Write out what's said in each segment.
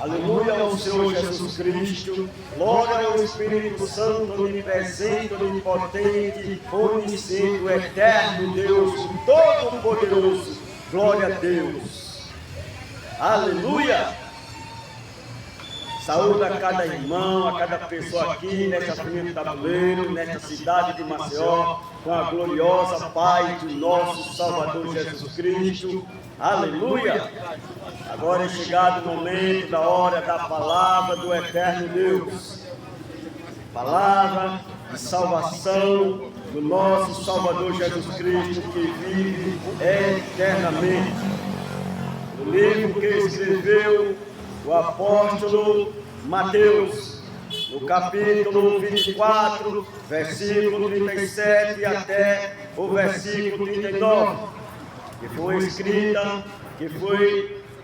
Aleluia ao Senhor Jesus Cristo. Glória ao Espírito Santo, onipresente, onipotente, onisciente, o eterno Deus, o Todo-Poderoso. Glória a Deus. Aleluia. Saúde a cada irmão, a cada pessoa aqui, nesta família do Tabuleiro, nesta cidade de Maceió, com a gloriosa paz do nosso Salvador Jesus Cristo. Aleluia! Agora é chegado o momento da hora da palavra do eterno Deus. Palavra de salvação do nosso Salvador Jesus Cristo, que vive eternamente. O livro que escreveu o apóstolo Mateus, no capítulo 24, versículo 37 até o versículo 39, que foi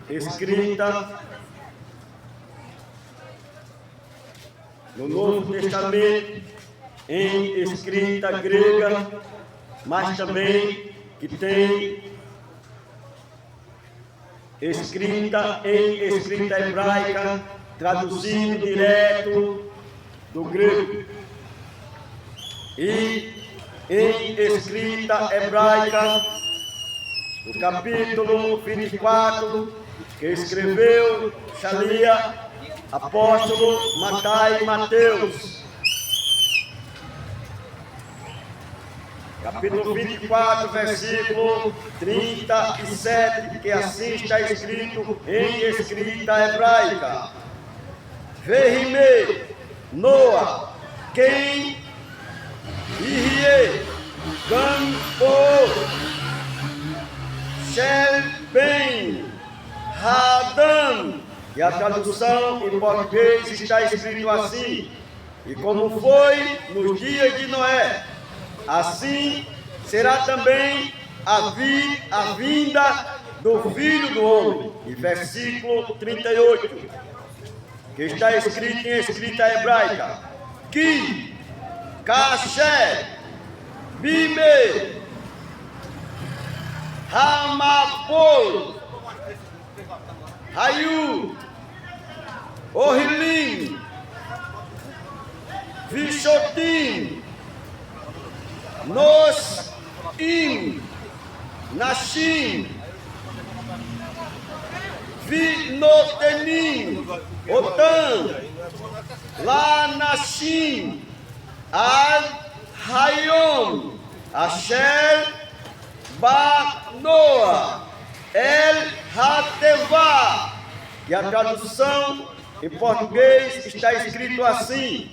escrita no Novo Testamento, em escrita grega, mas também que tem escrita em escrita hebraica, traduzindo direto do grego. E em escrita hebraica, no capítulo 24, que escreveu Shalia, apóstolo Matai Mateus. Capítulo 24, versículo 37, que assim está escrito em escrita hebraica. Vehime Noa, quem irie gampo shel ben hadam. E a tradução em português está escrito assim: e como foi nos dias de Noé, assim será também a vinda do Filho do Homem. E versículo 38, que está escrito em escrita hebraica: Ki, Kasher, Bime, Hamapol, Hayu, Ohilim, Vishotim, Nos im Nashim Vinotenim Otan La Nashim Ad Hayom Asher Ba-Noa El Hatevá. E a tradução em português está escrito assim: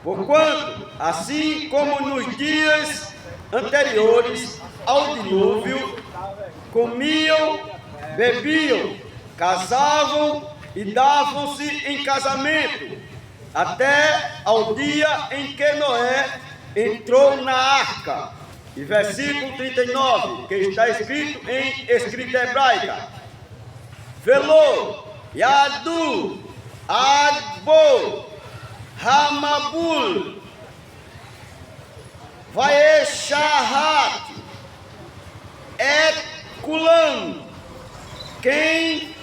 porquanto, assim como nos dias anteriores ao dilúvio, comiam, bebiam, casavam e davam-se em casamento, até ao dia em que Noé entrou na arca. E versículo 39, que está escrito em escrita hebraica: Velô, Yadu, Adbo, Hamabul, Vaeshahat, Et Kulam, quem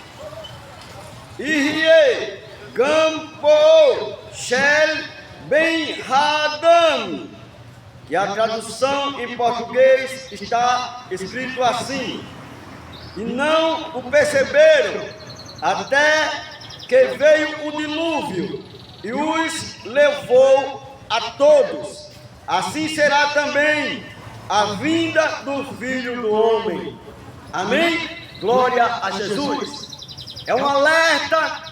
irie Gampo, Shel Ben Hadam. E a tradução em português está escrito assim: e não o perceberam, até que veio o dilúvio e os levou a todos. Assim será também a vinda do Filho do Homem. Amém? Glória a Jesus. É um alerta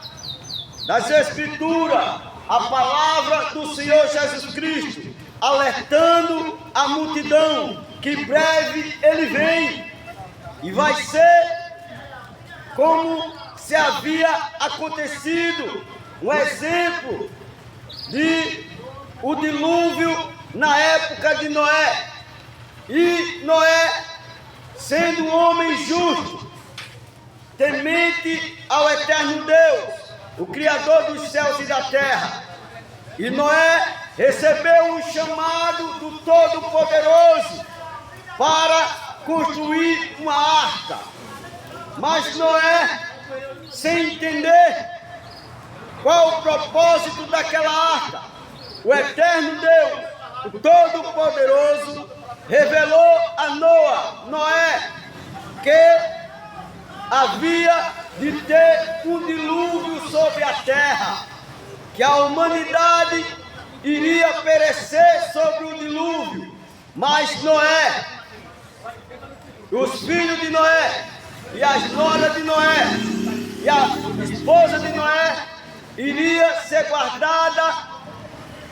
das Escrituras, a palavra do Senhor Jesus Cristo, alertando a multidão que breve Ele vem. E vai ser como se havia acontecido um exemplo de o dilúvio na época de Noé. E Noé, sendo um homem justo, temente ao eterno Deus, o Criador dos céus e da terra, e Noé recebeu um chamado do Todo-Poderoso para construir uma arca. Mas Noé, sem entender Qual o propósito daquela arca? O eterno Deus, o Todo-Poderoso, revelou a Noé que havia de ter um dilúvio sobre a terra, que a humanidade iria perecer sobre o dilúvio, mas Noé, os filhos de Noé, e as noras de Noé, e a esposa de Noé, iria ser guardada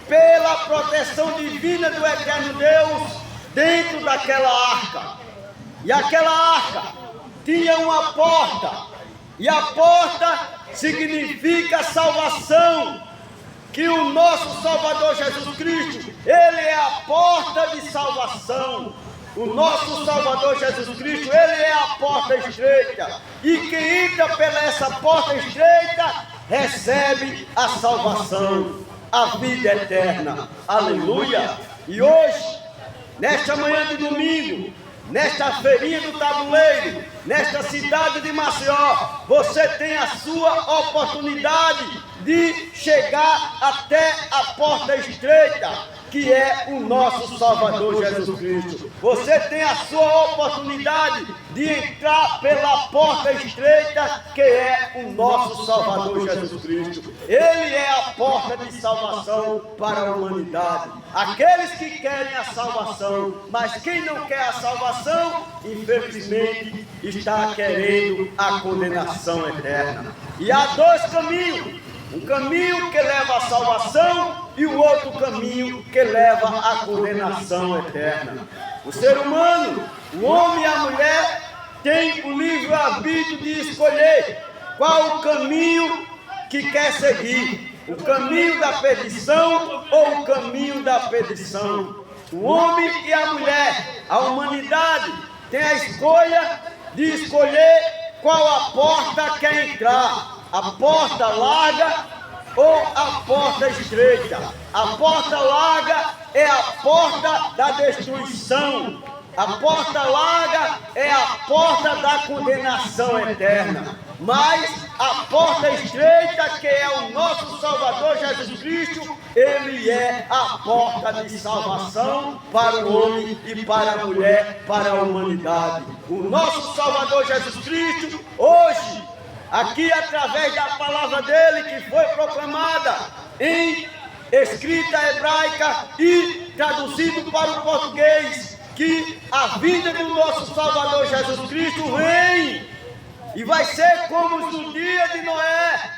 pela proteção divina do eterno Deus dentro daquela arca. E aquela arca tinha uma porta, e a porta significa salvação, que o nosso Salvador Jesus Cristo, Ele é a porta de salvação. O nosso Salvador Jesus Cristo, Ele é a porta estreita, e quem entra pela essa porta estreita, recebe a salvação, a vida eterna. Aleluia! E hoje, nesta manhã de domingo, nesta feirinha do tabuleiro, nesta cidade de Maceió, você tem a sua oportunidade de chegar até a porta estreita, que é o nosso Salvador Jesus Cristo. Você tem a sua oportunidade de entrar pela porta estreita, que é o nosso Salvador Jesus Cristo. Ele é a porta de salvação para a humanidade. Aqueles que querem a salvação, mas quem não quer a salvação, infelizmente, está querendo a condenação eterna. E há dois caminhos. Um caminho que leva à salvação e o outro caminho que leva à condenação eterna. O ser humano, o homem e a mulher, têm o livre-arbítrio de escolher qual o caminho que quer seguir. O caminho da perdição ou o caminho da perdição. O homem e a mulher, a humanidade, tem a escolha de escolher qual a porta quer entrar. A porta larga ou a porta estreita. A porta larga é a porta da destruição. A porta larga é a porta da condenação eterna. Mas a porta estreita, que é o nosso Salvador Jesus Cristo, Ele é a porta de salvação para o homem e para a mulher, para a humanidade. O nosso Salvador Jesus Cristo, hoje, aqui através da palavra dele, que foi proclamada em escrita hebraica e traduzido para o português, que a vinda do nosso Salvador Jesus Cristo vem, e vai ser como no dia de Noé.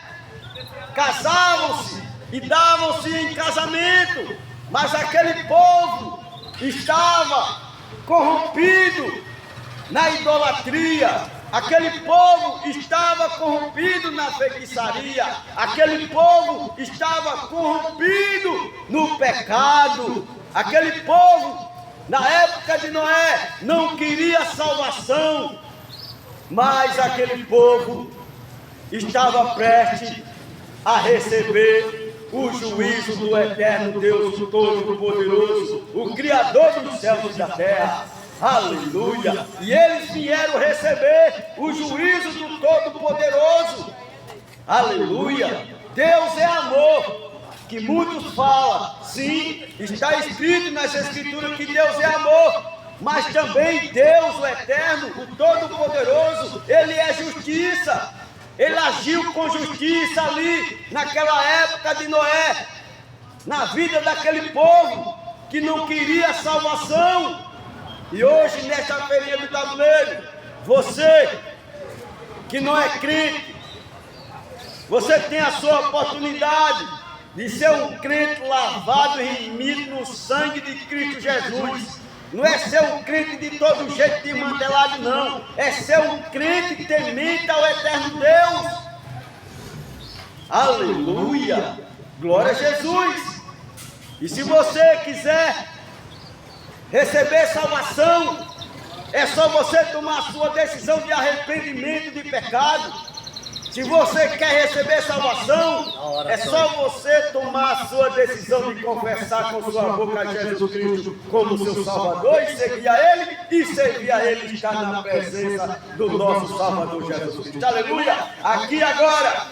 Casavam-se e davam-se em casamento, mas aquele povo estava corrompido na idolatria. Aquele povo estava corrompido na feitiçaria. Aquele povo estava corrompido no pecado. Aquele povo, na época de Noé, não queria salvação. Mas aquele povo estava prestes a receber o juízo do eterno Deus, o Todo-Poderoso, o Criador dos céus e da terra. Aleluia! E eles vieram receber o juízo do Todo-Poderoso. Aleluia! Deus é amor, que muitos falam. Sim, está escrito nas Escrituras que Deus é amor. Mas também Deus, o Eterno, o Todo-Poderoso, Ele é justiça. Ele agiu com justiça ali, naquela época de Noé, na vida daquele povo que não queria salvação. E hoje, nesta feirinha do tabuleiro, você que não é crente, você tem a sua oportunidade de ser um crente lavado e remido no sangue de Cristo Jesus. Não é ser um crente de todo jeito desmantelado, não. É ser um crente temente ao eterno Deus. Aleluia! Glória a Jesus! E se você quiser receber salvação, é só você tomar a sua decisão de arrependimento de pecado. Se você quer receber salvação, é só você tomar a sua decisão de confessar com sua boca Jesus Cristo como seu Salvador e servir a Ele, e servir a Ele está na presença do nosso Salvador Jesus Cristo. Aleluia! Aqui agora,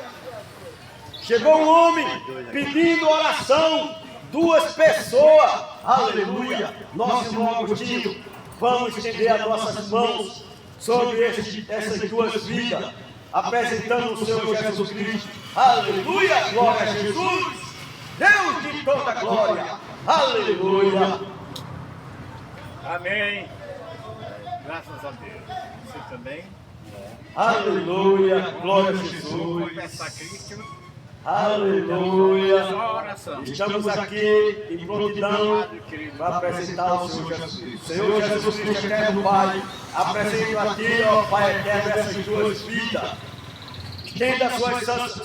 Chegou um homem pedindo oração, 2 pessoas, aleluia. Nosso irmão Agostinho, vamos estender as nossas mãos sobre essas 2 vidas, apresentando o Senhor Jesus Cristo, aleluia, glória a Jesus, Deus de toda glória, aleluia. Amém. Graças a Deus. Você também. Aleluia, glória a Jesus. Peça a Cristo. Aleluia. Só oração. Estamos aqui em prontidão para apresentar o Senhor Jesus Cristo. Senhor Jesus Cristo, eterno Pai, apresento a Ti, ó Pai eterno, essas 2 vidas. Estenda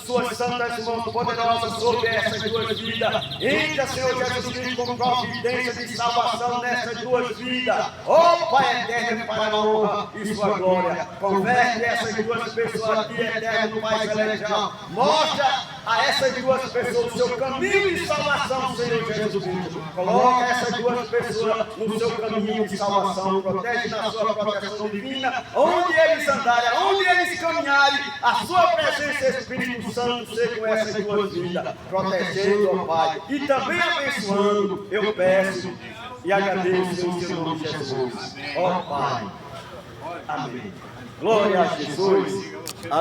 suas santas mãos poderosas sobre essas 2 vidas. Entra, Senhor Jesus Cristo, com providência de salvação nessas 2 vidas. Ó Pai eterno, para a honra e sua glória. Converte essas 2 pessoas aqui, eterno Pai celestial. Mostra a essas 2 pessoas o seu caminho de salvação, Senhor Jesus Cristo. Coloca essas 2 pessoas no seu caminho de salvação. Protege na sua proteção divina. Onde eles andarem, onde eles caminharem, a sua presença, Espírito Santo, seja com essas 2 vidas, protegendo, ó Pai, e também abençoando, eu peço e agradeço em seu nome, Jesus. Ó Pai, amém. Glória a Jesus.